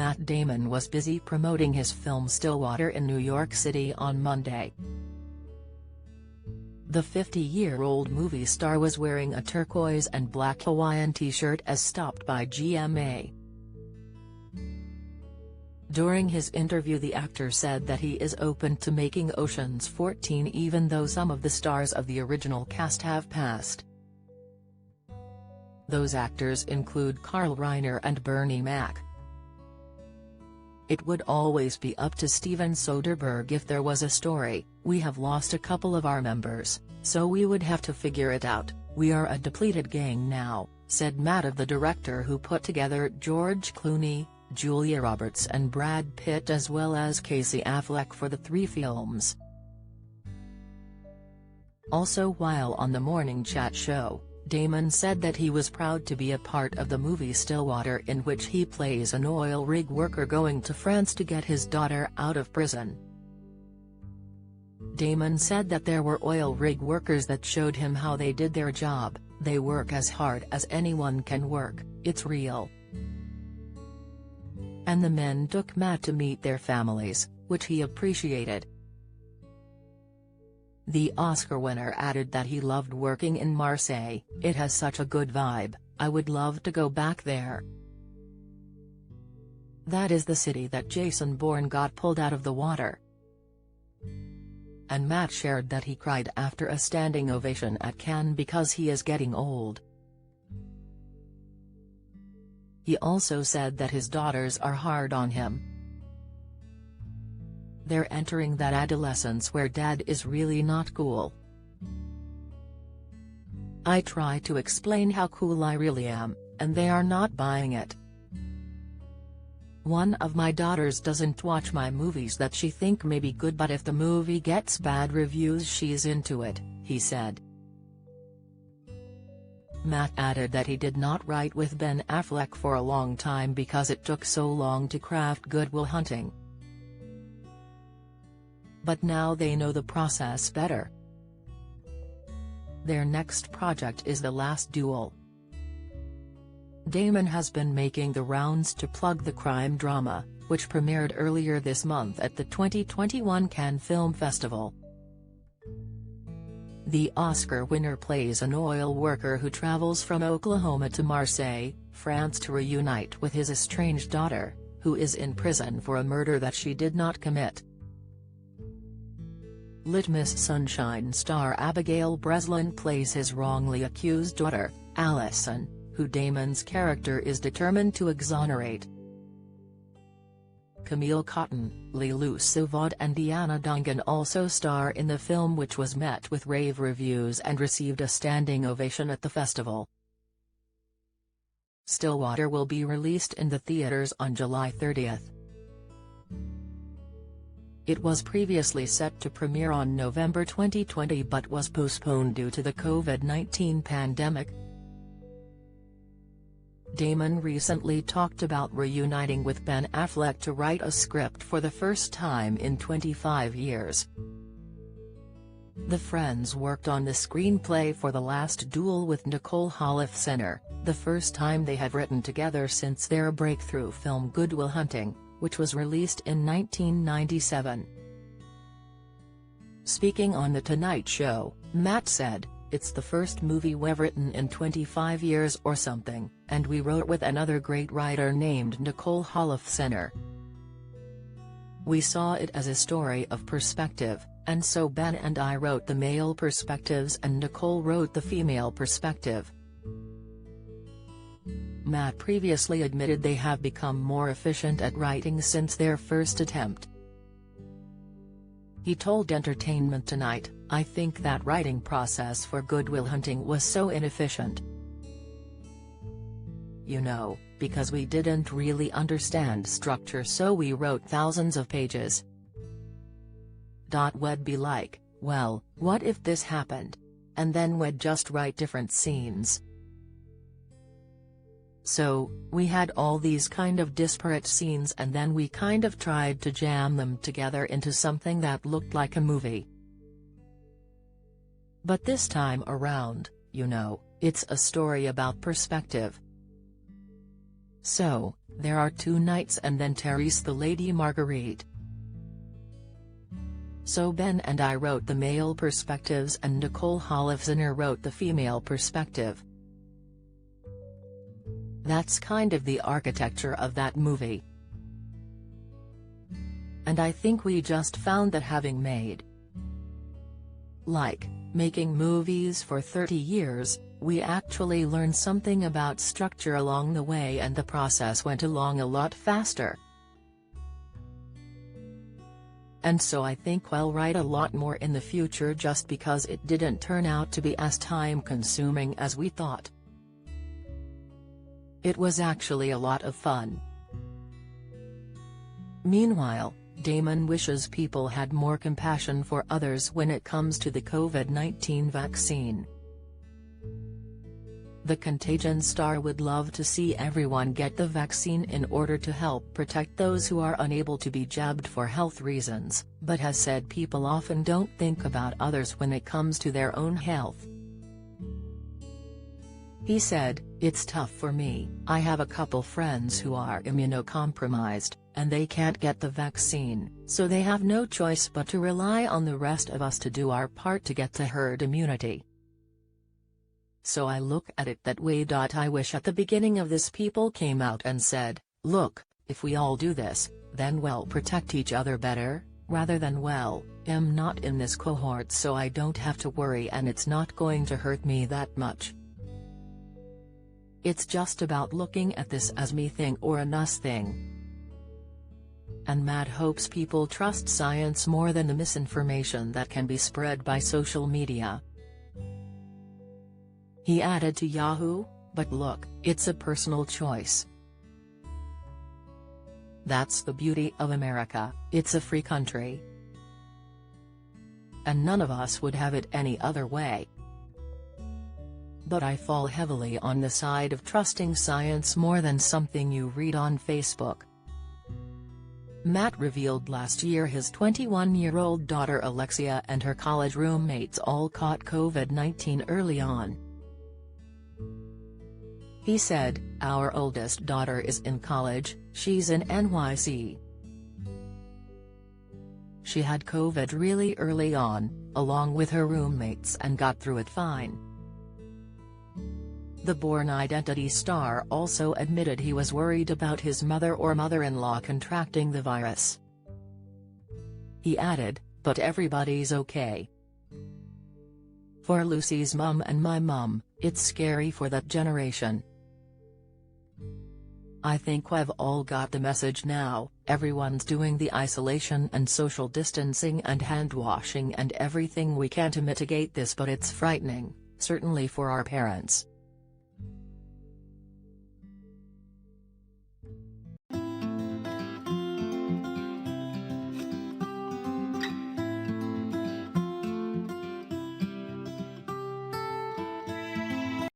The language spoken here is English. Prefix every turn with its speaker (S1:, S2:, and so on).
S1: Matt Damon was busy promoting his film Stillwater in New York City on Monday. The 50-year-old movie star was wearing a turquoise and black Hawaiian t-shirt as stopped by GMA. During his interview, the actor said that he is open to making Ocean's 14 even though some of the stars of the original cast have passed. Those actors include Carl Reiner and Bernie Mac. It would always be up to Steven Soderbergh if there was a story. We have lost a couple of our members, so we would have to figure it out. We are a depleted gang now, said Matt of the director who put together George Clooney, Julia Roberts and Brad Pitt as well as Casey Affleck for the 3 films. Also, while on the morning chat show, Damon said that he was proud to be a part of the movie Stillwater, in which he plays an oil rig worker going to France to get his daughter out of prison. Damon said that there were oil rig workers that showed him how they did their job. They work as hard as anyone can work, it's real. And the men took Matt to meet their families, which he appreciated. The Oscar winner added that he loved working in Marseille. It has such a good vibe, I would love to go back there. That is the city that Jason Bourne got pulled out of the water. And Matt shared that he cried after a standing ovation at Cannes because he is getting old. He also said that his daughters are hard on him. They're entering that adolescence where dad is really not cool. I try to explain how cool I really am, and they are not buying it. One of my daughters doesn't watch my movies that she think may be good, but if the movie gets bad reviews she's into it, he said. Matt added that he did not write with Ben Affleck for a long time because it took so long to craft Good Will Hunting. But now they know the process better. Their next project is The Last Duel. Damon has been making the rounds to plug the crime drama, which premiered earlier this month at the 2021 Cannes Film Festival. The Oscar winner plays an oil worker who travels from Oklahoma to Marseille, France to reunite with his estranged daughter, who is in prison for a murder that she did not commit. Litmus Sunshine star Abigail Breslin plays his wrongly accused daughter, Allison, who Damon's character is determined to exonerate. Camille Cotton, Leeloo Suvod and Deanna Dongan also star in the film, which was met with rave reviews and received a standing ovation at the festival. Stillwater will be released in the theaters on July 30th. It was previously set to premiere on November 2020 but was postponed due to the COVID-19 pandemic. Damon recently talked about reuniting with Ben Affleck to write a script for the first time in 25 years. The friends worked on the screenplay for The Last Duel with Nicole Holofcener, the first time they have written together since their breakthrough film Good Will Hunting, which was released in 1997. Speaking on The Tonight Show, Matt said, "It's the first movie we've written in 25 years or something, and we wrote with another great writer named Nicole Holofcener. We saw it as a story of perspective, and so Ben and I wrote the male perspectives and Nicole wrote the female perspective." Matt previously admitted they have become more efficient at writing since their first attempt. He told Entertainment Tonight, "I think that writing process for Good Will Hunting was so inefficient. You know, because we didn't really understand structure, so we wrote thousands of pages. We'd be like, well, what if this happened? And then we'd just write different scenes. So, we had all these kind of disparate scenes and then we kind of tried to jam them together into something that looked like a movie. But this time around, you know, it's a story about perspective. So, there are 2 knights and then Therese the Lady Marguerite. So Ben and I wrote the male perspectives and Nicole Holofcener wrote the female perspective. That's kind of the architecture of that movie. And I think we just found that having made, like, making movies for 30 years, we actually learned something about structure along the way and the process went along a lot faster. And so I think we'll write a lot more in the future just because it didn't turn out to be as time-consuming as we thought. It was actually a lot of fun. Meanwhile, Damon wishes people had more compassion for others when it comes to the COVID-19 vaccine. The Contagion star would love to see everyone get the vaccine in order to help protect those who are unable to be jabbed for health reasons, but has said people often don't think about others when it comes to their own health. He said, "It's tough for me, I have a couple friends who are immunocompromised, and they can't get the vaccine, so they have no choice but to rely on the rest of us to do our part to get to herd immunity. So I look at it that way. I wish at the beginning of this people came out and said, look, if we all do this, then we'll protect each other better, rather than well, I'm not in this cohort so I don't have to worry and it's not going to hurt me that much. It's just about looking at this as me thing or an us thing." And Matt hopes people trust science more than the misinformation that can be spread by social media. He added to Yahoo, "But look, it's a personal choice. That's the beauty of America, it's a free country. And none of us would have it any other way. But I fall heavily on the side of trusting science more than something you read on Facebook." Matt revealed last year his 21-year-old daughter Alexia and her college roommates all caught COVID-19 early on. He said, "Our oldest daughter is in college, she's in NYC. She had COVID really early on, along with her roommates and got through it fine." The Born Identity star also admitted he was worried about his mother or mother-in-law contracting the virus. He added, "But everybody's okay. For Lucy's mum and my mum, it's scary for that generation. I think we've all got the message now, everyone's doing the isolation and social distancing and hand washing and everything we can to mitigate this, but it's frightening, certainly for our parents.